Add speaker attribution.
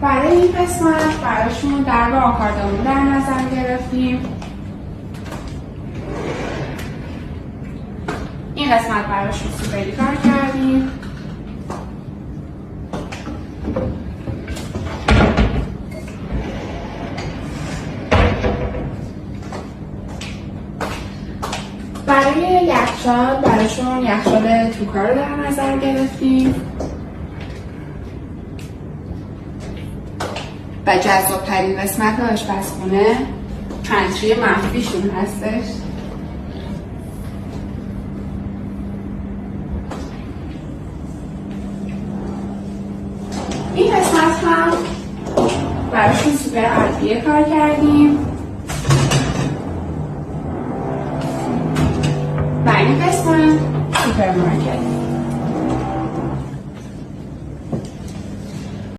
Speaker 1: برای این قسمت براشون درب آکاردئون در نظر گرفتیم. این قسمت براشون سوپری کار کردیم. برای یخچال براشون یخچال توکا رو در نظر گرفتیم و جذاب‌ترین قسمت آشپزخونه پنتری مخفیشون هستش. این قسمت هم براشون سوپر ادویه کار کردیم و این قسمت سوپرمارکت.